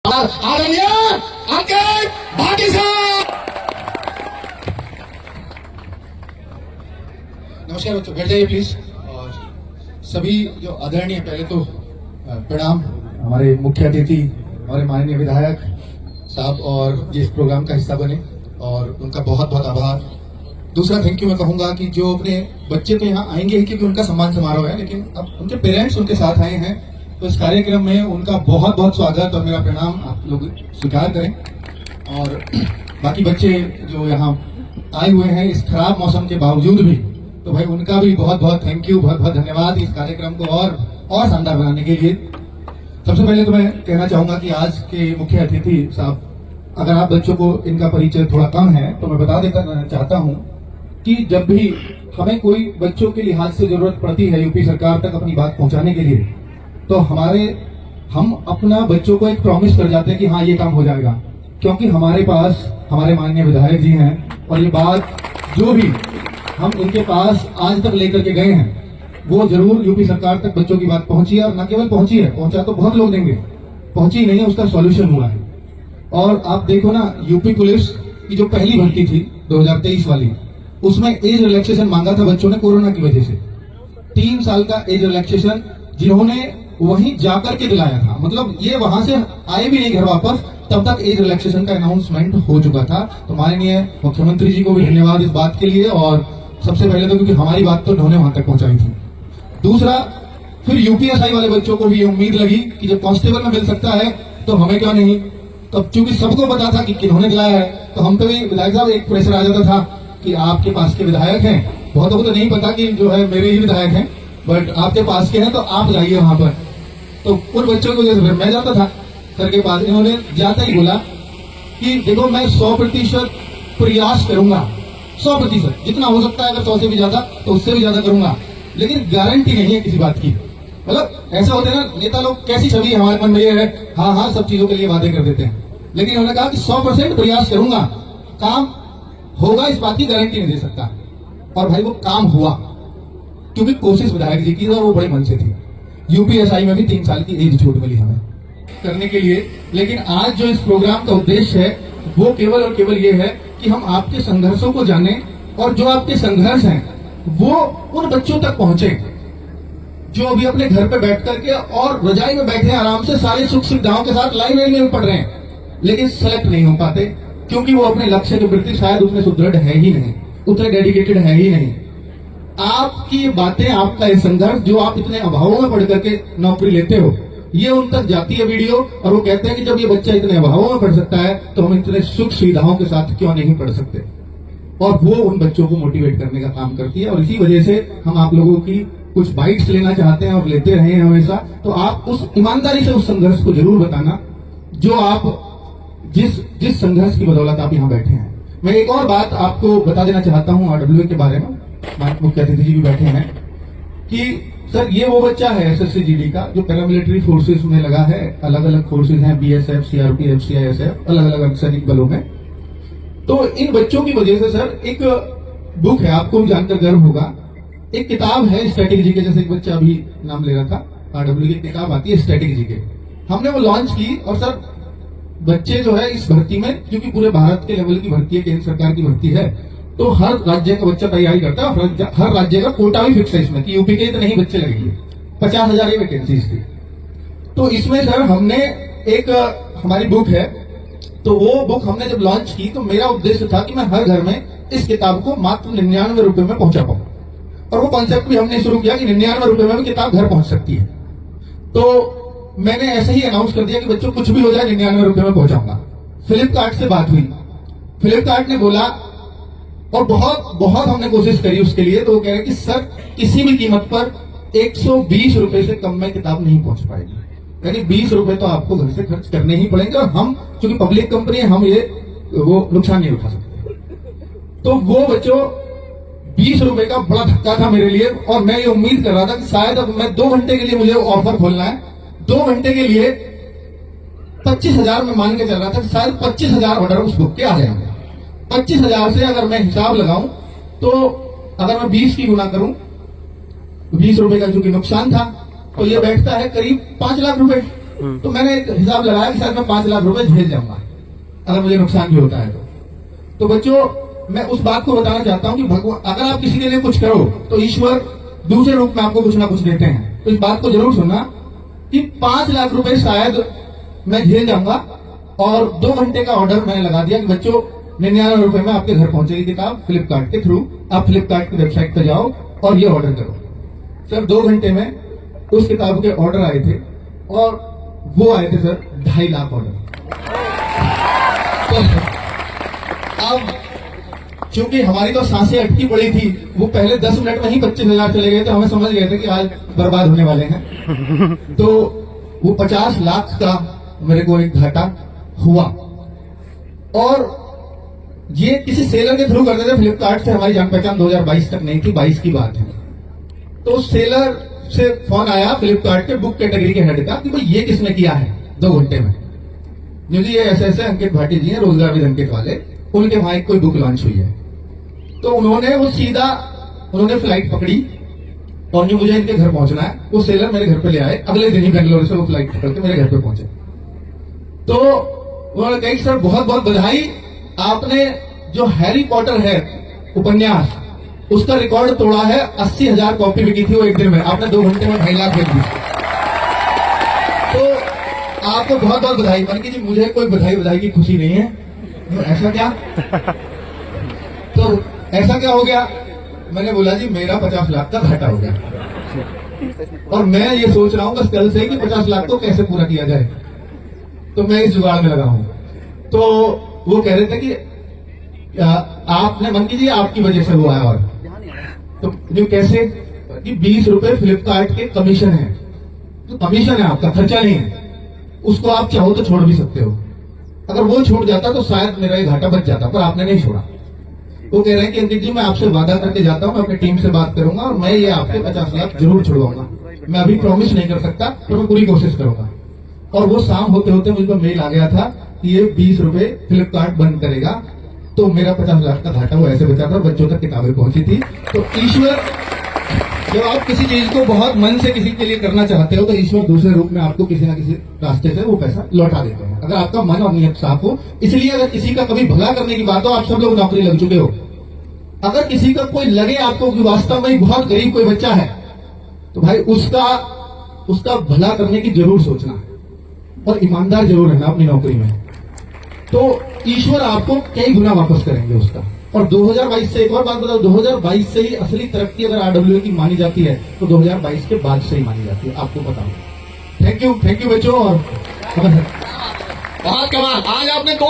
और आदरणीय अंकित भाटी साहब। नमस्कार बच्चों, बैठ जाइए प्लीज। और सभी जो आदरणीय, पहले तो प्रणाम हमारे मुख्य अतिथि, हमारे माननीय विधायक साहब और जिस प्रोग्राम का हिस्सा बने, और उनका बहुत बहुत आभार। दूसरा थैंक यू मैं कहूंगा कि जो अपने बच्चे तो यहाँ आएंगे ही क्योंकि उनका सम्मान समारोह है, लेकिन अब उनके पेरेंट्स उनके साथ आए हैं, तो इस कार्यक्रम में उनका बहुत बहुत स्वागत और मेरा प्रणाम आप लोग स्वीकार करें। और बाकी बच्चे जो यहाँ आए हुए हैं इस खराब मौसम के बावजूद भी, तो भाई उनका भी बहुत बहुत थैंक यू, बहुत बहुत धन्यवाद इस कार्यक्रम को और शानदार बनाने के लिए। सबसे पहले तो मैं कहना चाहूंगा कि आज के मुख्य अतिथि साहब, अगर आप बच्चों को इनका परिचय थोड़ा कम है तो मैं बता देना चाहता हूँ कि जब भी हमें कोई बच्चों के लिहाज से जरूरत पड़ती है यूपी सरकार तक अपनी बात पहुंचाने के लिए, तो हम अपना बच्चों को एक प्रॉमिस कर जाते हैं कि हाँ ये काम हो जाएगा, क्योंकि हमारे पास हमारे माननीय विधायक जी हैं और ये बात जो भी हम इनके पास आज तक लेकर के गए हैं वो जरूर यूपी सरकार तक बच्चों की बात पहुंची है। और न केवल पहुंची है, पहुंचा तो बहुत लोग देंगे, पहुंची नहीं है, उसका सॉल्यूशन हुआ है। और आप देखो ना, यूपी पुलिस की जो पहली भर्ती थी 2023 वाली, उसमें एज रिलैक्सेशन मांगा था बच्चों ने कोरोना की वजह से। 3 साल का एज रिलैक्सेशन जिन्होंने वहीं जाकर के दिलाया था, मतलब ये वहां से आए भी नहीं घर वापस, तब तक एज रिलैक्सेशन का अनाउंसमेंट हो चुका था। तो माननीय मुख्यमंत्री जी को भी धन्यवाद इस बात के लिए, और सबसे पहले तो क्योंकि हमारी बात तो उन्होंने वहां तक पहुंचाई थी। दूसरा, फिर यूपीएसआई वाले बच्चों को भी ये उम्मीद लगी कि जब कांस्टेबल में मिल सकता है तो हमें क्यों नहीं। तो चूंकि सबको पता था कि किन्होंने दिलाया है, तो हम पे भी विधायक साहब एक प्रेशर आ जाता था कि आपके पास के विधायक हैं, बहुतों को तो नहीं पता कि जो है मेरे ही विधायक हैं, बट आपके पास के हैं तो आप जाइए वहां पर। तो उन बच्चों को जैसे मैं जाता था सर के पास, इन्होंने जाता ही बोला कि देखो मैं 100% प्रयास करूंगा, 100% जितना हो सकता है, अगर 100 से भी ज्यादा तो उससे भी ज्यादा करूंगा, लेकिन गारंटी नहीं है किसी बात की। मतलब ऐसा होता है ना, नेता लोग कैसी छवि हमारे मन में ये है, हाँ हाँ सब चीजों के लिए वादे कर देते हैं, लेकिन उन्होंने कहा कि 100% प्रयास करूंगा, काम होगा इस बात की गारंटी नहीं दे सकता। और भाई वो काम हुआ, क्योंकि कोशिश विधायक जी की और वो बड़े मन से थी। यूपीएसआई में भी 3 साल की एज छूट मिली हमें करने के लिए। लेकिन आज जो इस प्रोग्राम का उद्देश्य है वो केवल और केवल ये है कि हम आपके संघर्षों को जानें, और जो आपके संघर्ष हैं वो उन बच्चों तक पहुंचे जो अभी अपने घर पे बैठ करके और रजाई में बैठे आराम से सारी सुख सुविधाओं के साथ लाइब्रेरी में पढ़ रहे हैं, लेकिन सेलेक्ट नहीं हो पाते, क्योंकि वो अपने लक्ष्य के प्रति शायद उतने सुदृढ़ है ही नहीं, उतने डेडिकेटेड है ही नहीं। आपकी बातें, आपका ये संघर्ष, जो आप इतने अभावों में पढ़ करके नौकरी लेते हो, ये उन तक जाती है वीडियो, और वो कहते हैं कि जब ये बच्चा इतने अभावों में पढ़ सकता है तो हम इतने सुख सुविधाओं के साथ क्यों नहीं पढ़ सकते। और वो उन बच्चों को मोटिवेट करने का काम करती है, और इसी वजह से हम आप लोगों की कुछ बाइट्स लेना चाहते हैं और लेते रहे हैं हमेशा। तो आप उस ईमानदारी से उस संघर्ष को जरूर बताना जो आप जिस संघर्ष की बदौलत आप यहाँ बैठे हैं। मैं एक और बात आपको बता देना चाहता हूँ आरडब्ल्यूए के बारे में, मुख्य अतिथि जी भी बैठे हैं, कि सर ये वो बच्चा है एसएससी-जीडी का जो पैरामिलिट्री फोर्सेस में लगा है। अलग अलग फोर्सेस हैं, बीएसएफ, सीआरपीएफ, सीआईएसएफ, अलग अलग सैनिक बलों में। तो इन बच्चों की वजह से सर एक बुक है, आपको भी जानकर गर्व होगा, एक किताब है स्टैटिक जीके, जैसे एक बच्चा अभी नाम ले रहा था, आरडब्ल्यू की किताब आती है स्टैटिक जीके, हमने वो लॉन्च की। और सर बच्चे जो है इस भर्ती में, क्योंकि पूरे भारत के लेवल की भर्ती है, केंद्र सरकार की भर्ती है, तो हर राज्य का बच्चा तैयारी करता है, और हर राज्य का कोटा भी फिक्स है इसमें कि यूपी के इतने ही बच्चे लगेंगे, 50,000 ही वैकेंसीज थी। तो इसमें सर हमने एक हमारी बुक है, तो वो बुक हमने जब लॉन्च की तो मेरा उद्देश्य था कि मैं हर घर में इस किताब को मात्र 99 रुपए में पहुंचा पाऊं। और वो कॉन्सेप्ट भी हमने शुरू किया कि 99 रुपए में भी किताब घर पहुंच सकती है। तो मैंने ऐसे ही अनाउंस कर दिया कि बच्चों कुछ भी हो जाए 99 रुपए में पहुंचाऊंगा। फ्लिपकार्ट से बात हुई, फ्लिपकार्ट ने बोला, और बहुत हमने कोशिश करी उसके लिए, तो वो कह रहे कि सर किसी भी कीमत पर 120 रुपए से कम में किताब नहीं पहुंच पाएगी, यानी 20 रुपए तो आपको घर से खर्च करने ही पड़ेंगे, और हम चूंकि पब्लिक कंपनी है हम वो नुकसान नहीं उठा सकते। तो वो बच्चों 20 रुपए का बड़ा धक्का था मेरे लिए, और मैं ये उम्मीद कर रहा था कि शायद अब मैं 2 घंटे के लिए मुझे ऑफर खोलना है, 2 घंटे के लिए 25,000 में मान के चल रहा था, शायद 25,000 ऑर्डर उस बुक के आ जाएंगे। 25,000 से अगर मैं हिसाब लगाऊं तो अगर मैं 20 की गुना करूं, 20 रुपए का जो कि नुकसान था, तो ये बैठता है करीब 5 लाख रुपए। तो मैंने एक हिसाब लगाया कि शायद मैं 5 लाख रुपए झेल जाऊंगा अगर मुझे नुकसान भी होता है तो बच्चों मैं उस बात को बताना चाहता हूं कि भगवान, अगर आप किसी के लिए कुछ करो तो ईश्वर दूसरे रूप में आपको कुछ ना कुछ देते हैं। तो इस बात को जरूर सुनना कि 5 लाख रुपए शायद मैं झेल जाऊंगा, और 2 घंटे का ऑर्डर मैंने लगा दिया कि बच्चों 99 रुपए में आपके घर पहुंचेगी किताब फ्लिपकार्ट के थ्रू। आप फ्लिपकार्ट की वेबसाइट पर जाओ और ये ऑर्डर करो। सर 2 घंटे में उस किताब के ऑर्डर आए थे, और वो आए थे सर 2.5 लाख ऑर्डर। तो अब क्योंकि हमारी तो सांसें अटकी पड़ी थी, वो पहले 10 मिनट में ही 25,000 चले गए थे, हमें समझ गए थे कि आज बर्बाद होने वाले हैं। तो वो 50 लाख का मेरे को एक घाटा हुआ, और ये किसी सेलर के थ्रू करते थे। फ्लिपकार्ट से हमारी जान पहचान 2022 तक नहीं थी, 22 की बात है। तो सेलर से फोन आया फ्लिपकार्ट के बुक कैटेगरी के हेड का कि भाई ये किसने किया है 2 घंटे में। जी ये ऐसे अंकित भाटी जी हैं, रोजगार विद अंकित वाले, उनके वहां एक कोई बुक लॉन्च हुई है। तो उन्होंने वो सीधा उन्होंने फ्लाइट पकड़ी, और जो मुझे इनके घर पहुंचना है वो सेलर मेरे घर पे ले आए। अगले दिन ही बेंगलोर से वो फ्लाइट पकड़ के मेरे घर पे पहुंचे। तो उन्होंने कहा सर बहुत बहुत बधाई, आपने जो हैरी पॉटर है उपन्यास उसका रिकॉर्ड तोड़ा है। 80,000 कॉपी बिकी थी वो एक दिन में, आपने 2 घंटे में 2.5 लाख बेच दी। तो आपको बहुत बहुत बधाई। मन की जी मुझे कोई बधाई की खुशी नहीं है। तो ऐसा क्या? तो ऐसा क्या हो गया? मैंने बोला जी मेरा 50 लाख का घाटा हो गया, और मैं ये सोच रहा हूं बस कल से कि 50 लाख को कैसे पूरा किया जाए। तो मैं इस जुगाड़ में लगा हूं। तो वो कह रहे थे कि आपने मन कीजिए आपकी वजह से हुआ है। और तो जो कैसे कि 20 रुपए फ्लिपकार्ट के कमीशन है, तो कमीशन है आपका, खर्चा नहीं है। उसको आप चाहो तो छोड़ भी सकते हो। अगर वो छूट जाता तो शायद मेरा ये घाटा बच जाता, पर आपने नहीं छोड़ा। वो कह रहे हैं कि अंकित जी मैं आपसे वादा करके जाता हूं, मैं अपनी टीम से बात करूंगा और मैं ये आपके 50 लाख जरूर छुड़वाऊंगा। मैं अभी प्रॉमिस नहीं कर सकता, पर मैं पूरी कोशिश करूंगा। और वो शाम होते होते मुझको मेल आ गया था कि ये 20 रुपए फ्लिपकार्ट बंद करेगा। तो मेरा 50 लाख का घाटा वो ऐसे बचा था, बच्चों तक किताबें पहुंची थी। तो ईश्वर, जब आप किसी चीज को बहुत मन से किसी के लिए करना चाहते हो तो ईश्वर दूसरे रूप में आपको किसी ना किसी रास्ते से वो पैसा लौटा देते हैं, अगर आपका मन और नियत साफ हो। इसलिए अगर किसी का कभी भला करने की बात हो, आप सब लोग नौकरी लग चुके हो, अगर किसी का कोई लगे आपको कि वास्तव में बहुत गरीब कोई बच्चा है, तो भाई उसका भला करने की जरूर सोचना है और ईमानदार जरूर रहना अपनी नौकरी में। तो ईश्वर आपको कई गुना वापस करेंगे उसका। और 2022 से एक और बात बताओ, 2022 से ही असली तरक्की अगर आरडब्ल्यू की मानी जाती है तो 2022 के बाद से ही मानी जाती है, आपको पता हो। थैंक यू बच्चों। और बहुत कमाल, आज आपने 2